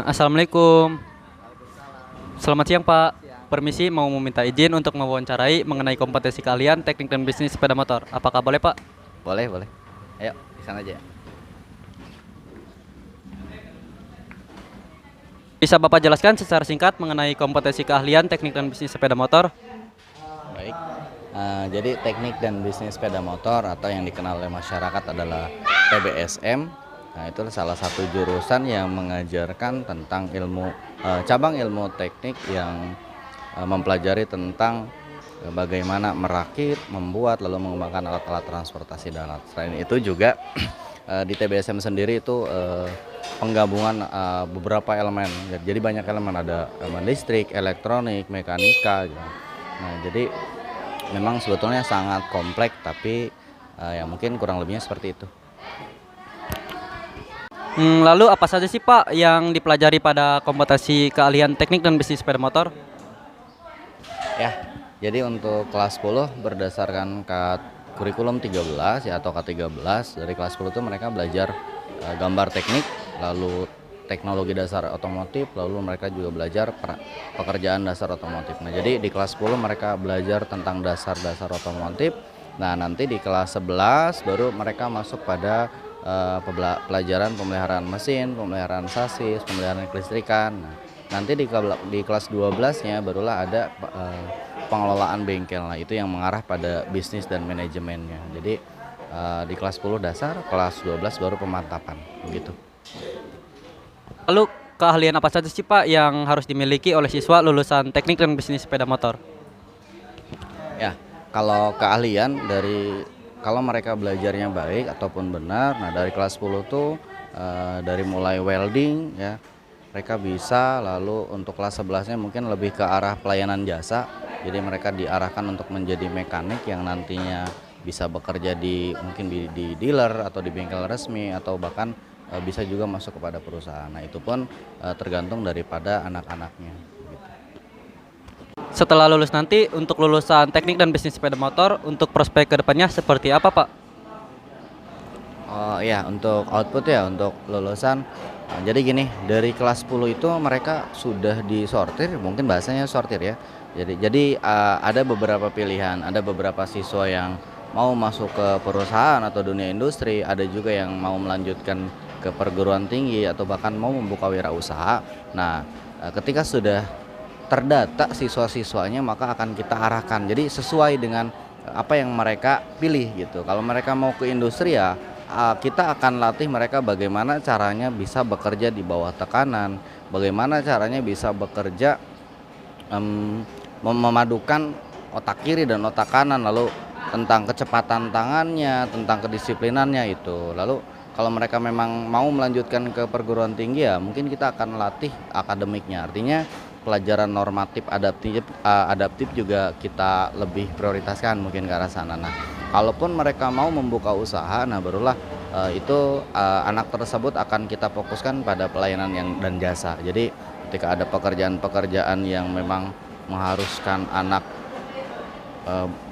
Assalamualaikum. Selamat siang Pak. Permisi mau meminta izin untuk mewawancarai mengenai kompetensi kalian teknik dan bisnis sepeda motor. Apakah boleh Pak? Boleh, boleh. Ayo, di sana aja. Bisa Bapak jelaskan secara singkat mengenai kompetensi keahlian teknik dan bisnis sepeda motor? Baik. Jadi teknik dan bisnis sepeda motor atau yang dikenal oleh masyarakat adalah TBSM. Nah, itu salah satu jurusan yang mengajarkan tentang cabang ilmu teknik yang mempelajari tentang bagaimana merakit, membuat, lalu mengembangkan alat-alat transportasi darat. Selain itu juga di TBSM sendiri itu penggabungan beberapa elemen. Jadi banyak elemen, ada elemen listrik, elektronik, mekanika gitu. Nah, jadi memang sebetulnya sangat kompleks, tapi ya mungkin kurang lebihnya seperti itu. Lalu apa saja sih Pak yang dipelajari pada kompetensi keahlian teknik dan bisnis sepeda motor? Ya, jadi untuk kelas 10 berdasarkan kurikulum 13 ya atau K13, dari kelas 10 itu mereka belajar gambar teknik, lalu teknologi dasar otomotif, lalu mereka juga belajar pekerjaan dasar otomotif. Nah, jadi di kelas 10 mereka belajar tentang dasar-dasar otomotif. Nah, nanti di kelas 11 baru mereka masuk pada pelajaran pemeliharaan mesin, pemeliharaan sasis, pemeliharaan kelistrikan. Nah, nanti di kelas 12-nya barulah ada pengelolaan bengkel. Nah, itu yang mengarah pada bisnis dan manajemennya. Jadi di kelas 10 dasar, kelas 12 baru pemantapan, begitu. Lalu keahlian apa saja sih Pak yang harus dimiliki oleh siswa lulusan teknik dan bisnis sepeda motor? Ya, kalau keahlian kalau mereka belajarnya baik ataupun benar, nah dari kelas 10 tuh dari mulai welding ya, mereka bisa, lalu untuk kelas 11-nya mungkin lebih ke arah pelayanan jasa. Jadi mereka diarahkan untuk menjadi mekanik yang nantinya bisa bekerja mungkin di dealer atau di bengkel resmi atau bahkan bisa juga masuk kepada perusahaan. Nah, itu pun tergantung daripada anak-anaknya gitu. Setelah lulus nanti untuk lulusan teknik dan bisnis sepeda motor untuk prospek kedepannya seperti apa Pak? Oh ya, untuk output ya, untuk lulusan. Jadi gini, dari kelas 10 itu mereka sudah disortir, mungkin bahasanya sortir ya. Jadi ada beberapa pilihan, ada beberapa siswa yang mau masuk ke perusahaan atau dunia industri, ada juga yang mau melanjutkan ke perguruan tinggi atau bahkan mau membuka wirausaha. Nah, ketika sudah terdata siswa-siswanya maka akan kita arahkan. Jadi sesuai dengan apa yang mereka pilih gitu. Kalau mereka mau ke industri ya kita akan latih mereka bagaimana caranya bisa bekerja di bawah tekanan, bagaimana caranya bisa bekerja memadukan otak kiri dan otak kanan, lalu tentang kecepatan tangannya, tentang kedisiplinannya itu. Lalu kalau mereka memang mau melanjutkan ke perguruan tinggi ya mungkin kita akan latih akademiknya. Artinya pelajaran normatif adaptif juga kita lebih prioritaskan mungkin ke arah sana. Nah, kalaupun mereka mau membuka usaha, nah barulah itu anak tersebut akan kita fokuskan pada pelayanan dan jasa. Jadi ketika ada pekerjaan-pekerjaan yang memang mengharuskan anak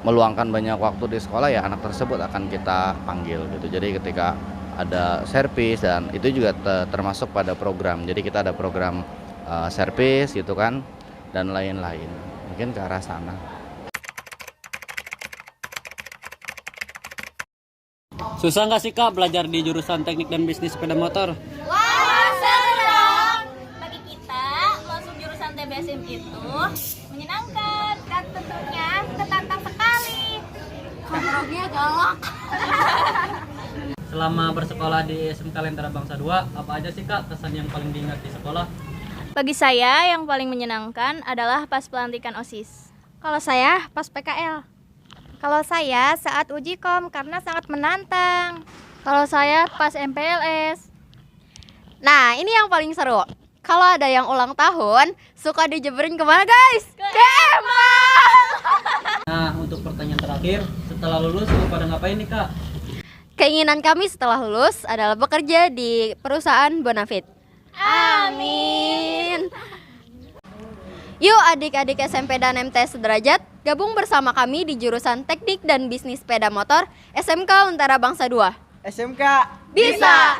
meluangkan banyak waktu di sekolah, ya anak tersebut akan kita panggil gitu. Jadi ketika ada servis, dan itu juga termasuk pada program. Jadi kita ada program servis gitu kan, dan lain-lain, mungkin ke arah sana. Susah nggak sih Kak belajar di jurusan teknik dan bisnis sepeda motor? Wah, seru dong. Bagi kita, masuk jurusan TBSM itu menyenangkan, kan tentunya ketantang sekali. Kontrolnya galak. Selama bersekolah di SMK Lentera Bangsa 2, apa aja sih Kak kesan yang paling diingat di sekolah? Bagi saya yang paling menyenangkan adalah pas pelantikan OSIS. Kalau saya pas PKL. Kalau saya saat uji kom karena sangat menantang. Kalau saya pas MPLS. Nah, ini yang paling seru. Kalau ada yang ulang tahun, suka dijeberin kemana guys? Ke mall! Nah, untuk pertanyaan terakhir, setelah lulus mau pada ngapain nih Kak? Keinginan kami setelah lulus adalah bekerja di perusahaan Bonafit. Amin. Yuk adik-adik SMP dan MTS sederajat, gabung bersama kami di jurusan Teknik dan Bisnis Sepeda Motor SMK Lentera Bangsa 2. SMK Bisa!